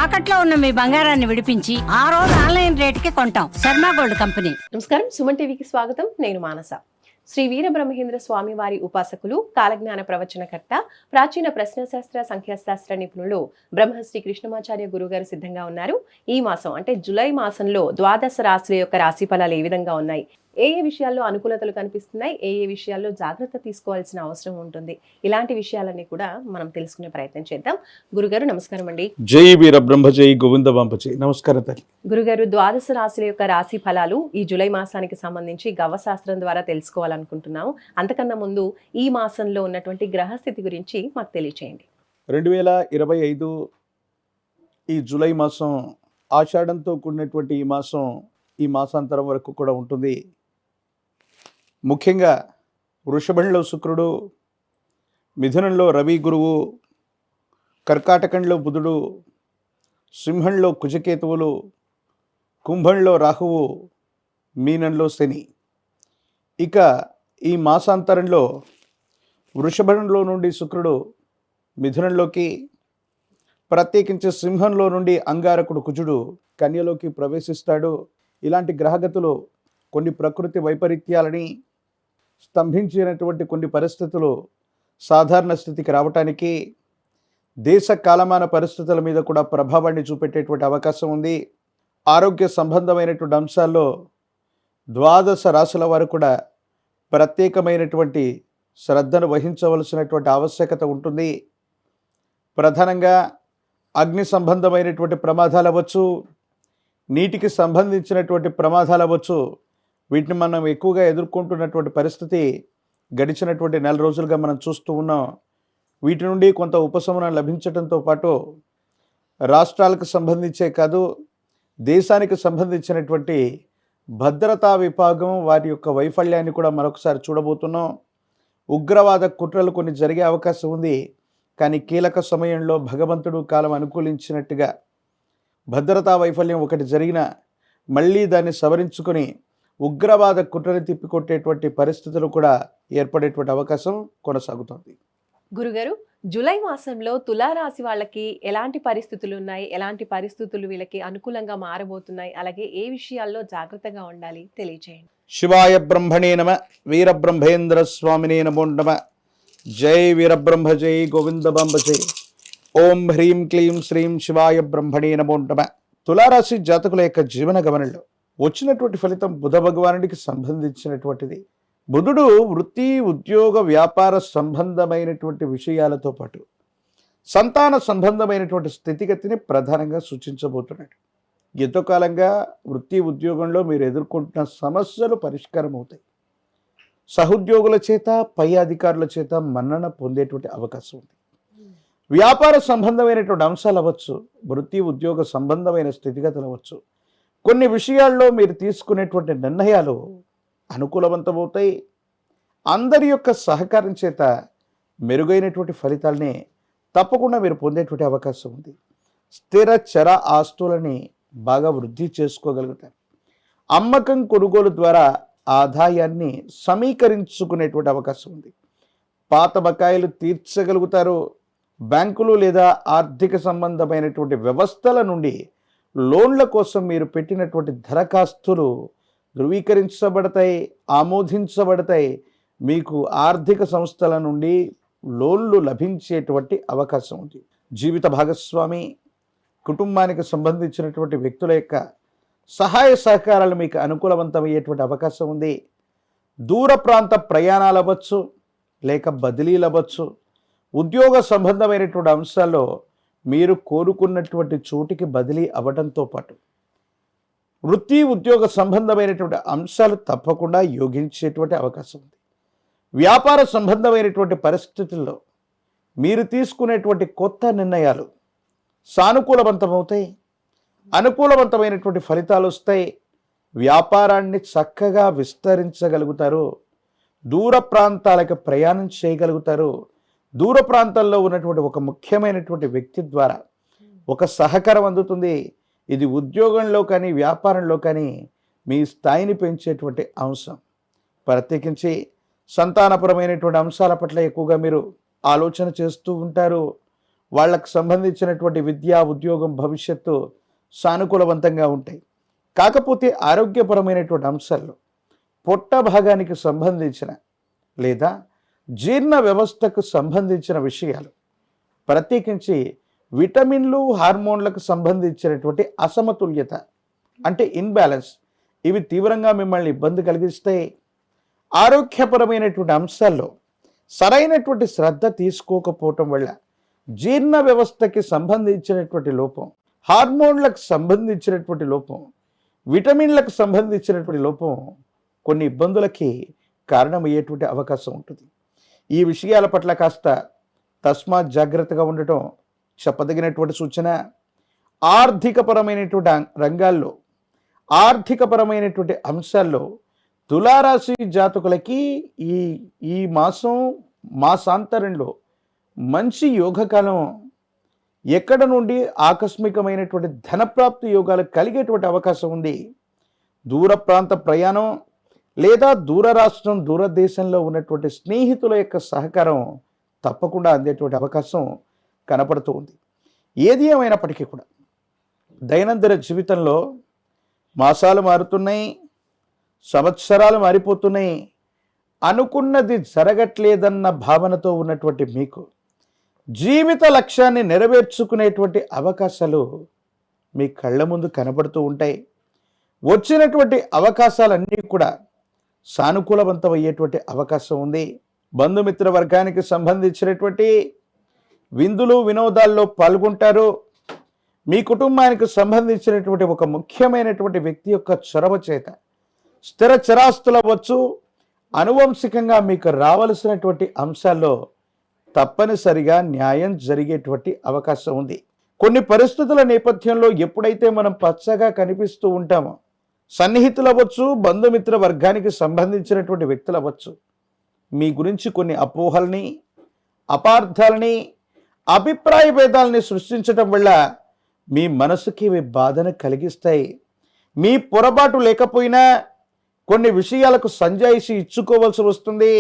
తాకట్లో ఉన్న మీ బంగారాన్ని విడిపించి ఆ రోజు ఆన్లైన్ రేటుకి కొంటాం. Sharma gold company. నమస్కారం, సుమన్ టీవీకి స్వాగతం. నేను మానస. శ్రీ వీరబ్రహ్మేంద్ర స్వామి వారి ఉపాసకులు, కాలజ్ఞాన ప్రవచనకర్త, ప్రాచీన ప్రశ్నశాస్త్ర సంఖ్యాశాస్త్ర నిపుణులు బ్రహ్మశ్రీ కృష్ణమాచార్య గురుగారు సిద్ధంగా ఉన్నారు. ఈ మాసం అంటే జూలై మాసంలో ద్వాదశ రాశుల యొక్క రాశి ఫలాలు ఏ విధంగా ఉన్నాయి, ఏ విషయాల్లో అనుకూలతలు కనిపిస్తున్నాయి, ఏ విషయాల్లో జాగ్రత్త తీసుకోవాల్సిన అవసరం ఉంటుంది, ఇలాంటి విషయాలన్నీ కూడా మనం తెలుసుకునే ప్రయత్నం చేద్దాం. గురుగారు నమస్కారం అండి. జై వీరబ్రహ్మ జై గోవింద బాంపజీ. నమస్కారం తల్లి. గురుగారు, ద్వాదశ రాశుల యొక్క రాశి ఫలాలు ఈ జూలై మాసానికి సంబంధించి గవ్వశాస్త్రం ద్వారా తెలుసుకోవాలనుకుంటున్నాము. అంతకన్నా ముందు ఈ మాసంలో ఉన్నటువంటి గ్రహస్థితి గురించి మాకు తెలియచేయండి. 2025 ఈ జూలై మాసం ఆషాఢంతో కూడినటువంటి ఈ మాసాంతరం వరకు కూడా ఉంటుంది. ముఖ్యంగా వృషభంలో శుక్రుడు, మిథునంలో రవి గురువు, కర్కాటకంలో బుధుడు, సింహంలో కుజకేతువులు, కుంభంలో రాహువు, మీనంలో శని. ఇక ఈ మాసాంతరంలో వృషభంలో నుండి శుక్రుడు మిథునంలోకి, ప్రత్యేకించి సింహంలో నుండి అంగారకుడు కుజుడు కన్యలోకి ప్రవేశిస్తాడు. ఇలాంటి గ్రహగతులు కొన్ని ప్రకృతి వైపరీత్యాలని స్తంభించినటువంటి కొన్ని పరిస్థితులు సాధారణ స్థితికి రావటానికి, దేశ కాలమాన పరిస్థితుల మీద కూడా ప్రభావాన్ని చూపెట్టేటువంటి అవకాశం ఉంది. ఆరోగ్య సంబంధమైనటువంటి అంశాల్లో ద్వాదశ రాశుల వారు కూడా ప్రత్యేకమైనటువంటి శ్రద్ధను వహించవలసినటువంటి ఆవశ్యకత ఉంటుంది. ప్రధానంగా అగ్ని సంబంధమైనటువంటి ప్రమాదాలు అవ్వచ్చు, నీటికి సంబంధించినటువంటి ప్రమాదాలు అవ్వచ్చు. వీటిని మనం ఎక్కువగా ఎదుర్కొంటున్నటువంటి పరిస్థితి గడిచినటువంటి 4 రోజులుగా మనం చూస్తూ ఉన్నాం. వీటి నుండి కొంత ఉపశమనం లభించడంతో పాటు రాష్ట్రాలకు సంబంధించే కాదు, దేశానికి సంబంధించినటువంటి భద్రతా విభాగం వారి యొక్క వైఫల్యాన్ని కూడా మరొకసారి చూడబోతున్నాం. ఉగ్రవాద కుట్రలు కొన్ని జరిగే అవకాశం ఉంది. కానీ కీలక సమయంలో భగవంతుడు కాలం అనుకూలించినట్టుగా భద్రతా వైఫల్యం ఒకటి జరిగినా మళ్ళీ దాన్ని సవరించుకొని ఉగ్రవాద కుట్రని తిప్పికొట్టేటువంటి పరిస్థితులు కూడా ఏర్పడేటువంటి అవకాశం కొనసాగుతుంది. గురుగారు, జూలై మాసంలో తులారాశి వాళ్ళకి ఎలాంటి పరిస్థితులు ఉన్నాయి, ఎలాంటి పరిస్థితులు వీళ్ళకి అనుకూలంగా మారబోతున్నాయి, అలాగే ఏ విషయాల్లో జాగ్రత్తగా ఉండాలి తెలియచేయండి. శివాయ బ్రహ్మణే నమ, వీరబ్రహ్మేంద్ర స్వామినే నమో నమ. జై వీరబ్రహ్మ జై గోవింద బాంబ జై. ఓం హ్రీం క్లీం శ్రీం శివాయ బ్రహ్మణే నమో నమ. తులారాశి జాతకుల యొక్క జీవన గమనంలో వచ్చినటువంటి ఫలితం బుధ భగవానుడికి సంబంధించినటువంటిది. బుధుడు వృత్తి, ఉద్యోగ, వ్యాపార సంబంధమైనటువంటి విషయాలతో పాటు సంతాన సంబంధమైనటువంటి స్థితిగతిని ప్రధానంగా సూచించబోతున్నాడు. ఎంతో కాలంగా వృత్తి, ఉద్యోగంలో మీరు ఎదుర్కొంటున్న సమస్యలు పరిష్కారం అవుతాయి. సహోద్యోగుల చేత, పై అధికారుల చేత మన్నన పొందేటువంటి అవకాశం ఉంది. వ్యాపార సంబంధమైనటువంటి అంశాలు అవ్వచ్చు, వృత్తి, ఉద్యోగ సంబంధమైన స్థితిగతులు అవ్వచ్చు. కొన్ని విషయాల్లో మీరు తీసుకునేటువంటి నిర్ణయాలు అనుకూలవంతమవుతాయి. అందరి యొక్క సహకారం చేత మెరుగైనటువంటి ఫలితాలని తప్పకుండా మీరు పొందేటువంటి అవకాశం ఉంది. స్థిర చర ఆస్తులని బాగా వృద్ధి చేసుకోగలుగుతారు. అమ్మకం, కొనుగోలు ద్వారా ఆదాయాన్ని సమీకరించుకునేటువంటి అవకాశం ఉంది. పాత బకాయిలు తీర్చగలుగుతారు. బ్యాంకులు లేదా ఆర్థిక సంబంధమైనటువంటి వ్యవస్థల నుండి లోన్ల కోసం మీరు పెట్టినటువంటి దరఖాస్తులు ధృవీకరించబడతాయి, ఆమోదించబడతాయి. మీకు ఆర్థిక సంస్థల నుండి లోన్లు లభించేటువంటి అవకాశం ఉంది. జీవిత భాగస్వామి, కుటుంబానికి సంబంధించినటువంటి వ్యక్తుల యొక్క సహాయ సహకారాలు మీకు అనుకూలవంతమయ్యేటువంటి అవకాశం ఉంది. దూర ప్రాంత ప్రయాణాలు అవ్వచ్చు, లేక బదిలీలు అవ్వచ్చు. ఉద్యోగ సంబంధమైనటువంటి అంశాల్లో మీరు కోరుకున్నటువంటి చోటికి బదిలీ అవ్వడంతో పాటు వృత్తి, ఉద్యోగ సంబంధమైనటువంటి అంశాలు తప్పకుండా యోగించేటువంటి అవకాశం ఉంది. వ్యాపార సంబంధమైనటువంటి పరిస్థితుల్లో మీరు తీసుకునేటువంటి కొత్త నిర్ణయాలు సానుకూలవంతమవుతాయి. అనుకూలవంతమైనటువంటి ఫలితాలు వస్తాయి. వ్యాపారాన్ని చక్కగా విస్తరించగలుగుతారు. దూర ప్రాంతాలకు ప్రయాణం చేయగలుగుతారు. దూర ప్రాంతాల్లో ఉన్నటువంటి ఒక ముఖ్యమైనటువంటి వ్యక్తి ద్వారా ఒక సహకారం అందుతుంది. ఇది ఉద్యోగంలో కానీ వ్యాపారంలో కానీ మీ స్థాయిని పెంచేటువంటి అంశం. ప్రత్యేకించి సంతానపరమైనటువంటి అంశాల పట్ల ఎక్కువగా మీరు ఆలోచన చేస్తూ ఉంటారు. వాళ్ళకు సంబంధించినటువంటి విద్య, ఉద్యోగం, భవిష్యత్తు సానుకూలవంతంగా ఉంటాయి. కాకపోతే ఆరోగ్యపరమైనటువంటి అంశాల్లో పొట్ట భాగానికి సంబంధించిన లేదా జీర్ణ వ్యవస్థకు సంబంధించిన విషయాలు, ప్రత్యేకించి విటమిన్లు, హార్మోన్లకు సంబంధించినటువంటి అసమతుల్యత అంటే ఇన్బ్యాలెన్స్, ఇవి తీవ్రంగా మిమ్మల్ని ఇబ్బంది కలిగిస్తాయి. ఆరోగ్యపరమైనటువంటి అంశాల్లో సరైనటువంటి శ్రద్ధ తీసుకోకపోవటం వల్ల జీర్ణ వ్యవస్థకి సంబంధించినటువంటి లోపం, హార్మోన్లకు సంబంధించినటువంటి లోపం, విటమిన్లకు సంబంధించినటువంటి లోపం కొన్ని ఇబ్బందులకి కారణమయ్యేటువంటి అవకాశం ఉంటుంది. ఈ విషయాల పట్ల కాస్త తస్మాత్ జాగ్రత్తగా ఉండటం చెప్పదగినటువంటి సూచన. ఆర్థికపరమైనటువంటి రంగాల్లో, ఆర్థికపరమైనటువంటి అంశాల్లో తులారాశి జాతకులకి ఈ మాసాంతరంలో మంచి యోగకాలం. ఎక్కడ నుండి ఆకస్మికమైనటువంటి ధనప్రాప్తి యోగాలు కలిగేటువంటి అవకాశం ఉంది. దూర ప్రాంత ప్రయాణం లేదా దూర రాష్ట్రం, దూరదేశంలో ఉన్నటువంటి స్నేహితుల యొక్క సహకారం తప్పకుండా అందేటువంటి అవకాశం కనపడుతూ ఉంది. ఏది ఏమైనప్పటికీ కూడా దైనందిన జీవితంలో మాసాలు మారుతున్నాయి, సంవత్సరాలు మారిపోతున్నాయి. అనుకున్నది జరగట్లేదన్న భావనతో ఉన్నటువంటి మీకు జీవిత లక్ష్యాన్ని నెరవేర్చుకునేటువంటి అవకాశాలు మీ కళ్ళ ముందు కనబడుతూ ఉంటాయి. వచ్చినటువంటి అవకాశాలన్నీ కూడా సానుకూలవంతమయ్యేటువంటి అవకాశం ఉంది. బంధుమిత్ర వర్గానికి సంబంధించినటువంటి విందులు, వినోదాల్లో పాల్గొంటారు. మీ కుటుంబానికి సంబంధించినటువంటి ఒక ముఖ్యమైనటువంటి వ్యక్తి యొక్క చొరవ చేత స్థిర చరాస్తులు అవ్వచ్చు, అనువంశికంగా మీకు రావలసినటువంటి అంశాల్లో తప్పనిసరిగా న్యాయం జరిగేటువంటి అవకాశం ఉంది. కొన్ని పరిస్థితుల నేపథ్యంలో ఎప్పుడైతే మనం పచ్చగా కనిపిస్తూ ఉంటామో, సన్నిహితులు అవ్వచ్చు, బంధుమిత్ర వర్గానికి సంబంధించినటువంటి వ్యక్తులు అవ్వచ్చు, మీ గురించి కొన్ని అపోహల్ని, అపార్థాలని, అభిప్రాయ భేదాలని సృష్టించడం వల్ల మీ మనసుకి ఇవి బాధను కలిగిస్తాయి. మీ పొరపాటు లేకపోయినా కొన్ని విషయాలకు సంజాయిషి ఇచ్చుకోవాల్సి వస్తుంది.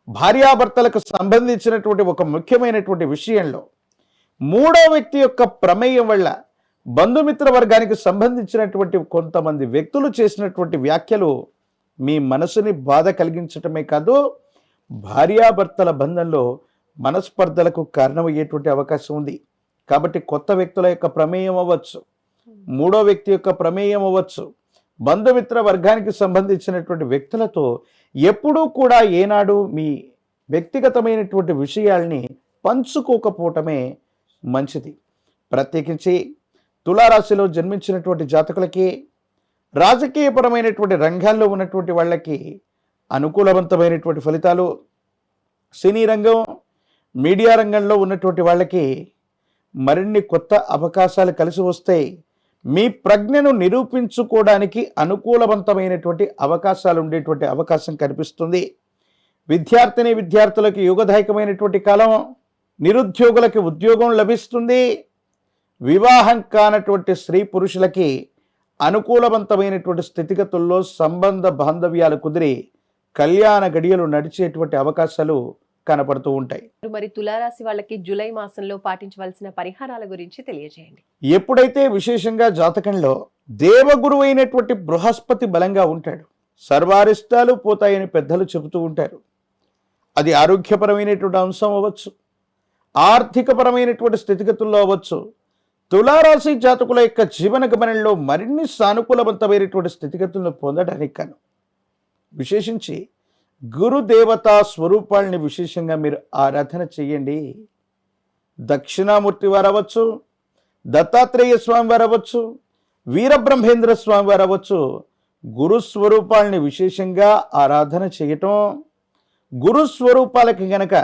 భార్యాభర్తలకు సంబంధించినటువంటి ఒక ముఖ్యమైనటువంటి విషయంలో మూడో వ్యక్తి యొక్క ప్రమేయం వల్ల బంధుమిత్ర వర్గానికి సంబంధించినటువంటి కొంతమంది వ్యక్తులు చేసినటువంటి వ్యాఖ్యలు మీ మనసుని బాధ కలిగించటమే కాదు, భార్యాభర్తల బంధంలో మనస్పర్ధలకు కారణమయ్యేటువంటి అవకాశం ఉంది. కాబట్టి కొత్త వ్యక్తుల యొక్క ప్రమేయం అవ్వచ్చు, మూడో వ్యక్తి యొక్క ప్రమేయం అవ్వచ్చు, బంధుమిత్ర వర్గానికి సంబంధించినటువంటి వ్యక్తులతో ఎప్పుడూ కూడా ఏనాడు మీ వ్యక్తిగతమైనటువంటి విషయాల్ని పంచుకోకపోవటమే మంచిది. ప్రత్యేకించి తులారాశిలో జన్మించినటువంటి జాతకులకి, రాజకీయపరమైనటువంటి రంగాల్లో ఉన్నటువంటి వాళ్ళకి అనుకూలవంతమైనటువంటి ఫలితాలు, సినీ రంగం, మీడియా రంగంలో ఉన్నటువంటి వాళ్ళకి మరిన్ని కొత్త అవకాశాలు కలిసి వస్తాయి. మీ ప్రజ్ఞను నిరూపించుకోవడానికి అనుకూలవంతమైనటువంటి అవకాశాలు ఉండేటువంటి అవకాశం కనిపిస్తుంది. విద్యార్థులకు యోగదాయకమైనటువంటి కాలం, నిరుద్యోగులకి ఉద్యోగం లభిస్తుంది. వివాహం కానటువంటి స్త్రీ పురుషులకి అనుకూలవంతమైనటువంటి స్థితిగతుల్లో సంబంధ బాంధవ్యాలు కుదిరి కళ్యాణ గడియలు నడిచేటువంటి అవకాశాలు కనపడుతూ ఉంటాయి. మరి తులారాశి వాళ్ళకి జూలై మాసంలో పాటించవలసిన పరిహారాల గురించి తెలియజేయండి. ఎప్పుడైతే విశేషంగా జాతకంలో దేవగురువు అయినటువంటి బృహస్పతి బలంగా ఉంటాడు, సర్వారిష్టాలు పోతాయని పెద్దలు చెబుతూ ఉంటారు. అది ఆరోగ్యపరమైనటువంటి అంశం అవ్వచ్చు, ఆర్థికపరమైనటువంటి స్థితిగతుల్లో అవ్వచ్చు. తులారాశి జాతకుల యొక్క జీవన గమనంలో మరిన్ని సానుకూలవంతమైనటువంటి స్థితిగతులను పొందడానికి కాను విశేషించి గురుదేవతా స్వరూపాలని విశేషంగా మీరు ఆరాధన చేయండి. దక్షిణామూర్తి వారు అవ్వచ్చు, దత్తాత్రేయ స్వామి వారు అవ్వచ్చు, వీరబ్రహ్మేంద్ర స్వామి వారు అవ్వచ్చు. గురు స్వరూపాలని విశేషంగా ఆరాధన చేయటం, గురు స్వరూపాలకి గనక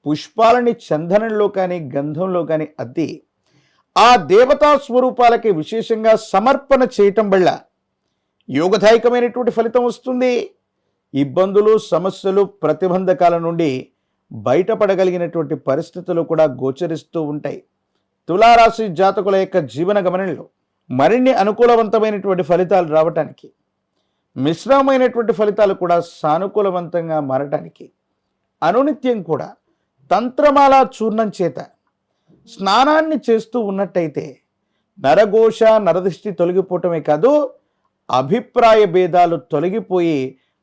పుష్పాలని చందనంలో కానీ గంధంలో కానీ అద్ది ఆ దేవతా స్వరూపాలకి విశేషంగా సమర్పణ చేయటం వల్ల యోగదాయకమైనటువంటి ఫలితం వస్తుంది. ఇబ్బందులు, సమస్యలు, ప్రతిబంధకాల నుండి బయటపడగలిగినటువంటి పరిస్థితులు కూడా గోచరిస్తూ ఉంటాయి. తులారాశి జాతకుల యొక్క జీవన గమనంలో మరిన్ని అనుకూలవంతమైనటువంటి ఫలితాలు రావటానికి, మిశ్రమమైనటువంటి ఫలితాలు కూడా సానుకూలవంతంగా మారటానికి అనునిత్యం కూడా తంత్రమాల చూర్ణం చేత స్నానాన్ని చేస్తూ ఉన్నట్టయితే నరఘోష నరదృష్టి తొలగిపోవటమే కాదు, అభిప్రాయ భేదాలు తొలగిపోయి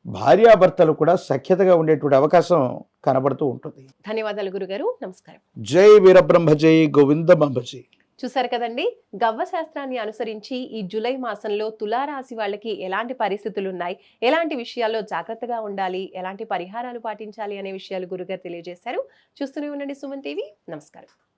భార్యాభర్తలు కూడా సఖ్యతగా ఉండేటువంటి అవకాశం కనబడుతూ ఉంటుంది. ధన్యవాదాలు గురుగారు, నమస్కారం. జై వీరబ్రహ్మ జై గోవిందమాంబ జై. చూసారు కదండి, గవ్వ శాస్త్రాన్ని అనుసరించి ఈ జూలై మాసంలో తులారాశి వాళ్ళకి ఎలాంటి పరిస్థితులు ఉన్నాయి, ఎలాంటి విషయాల్లో జాగ్రత్తగా ఉండాలి, ఎలాంటి పరిహారాలు పాటించాలి అనే విషయాలు గురుగారు తెలియజేశారు. చూస్తూనే ఉండండి సుమన్ టీవీ. నమస్కారం.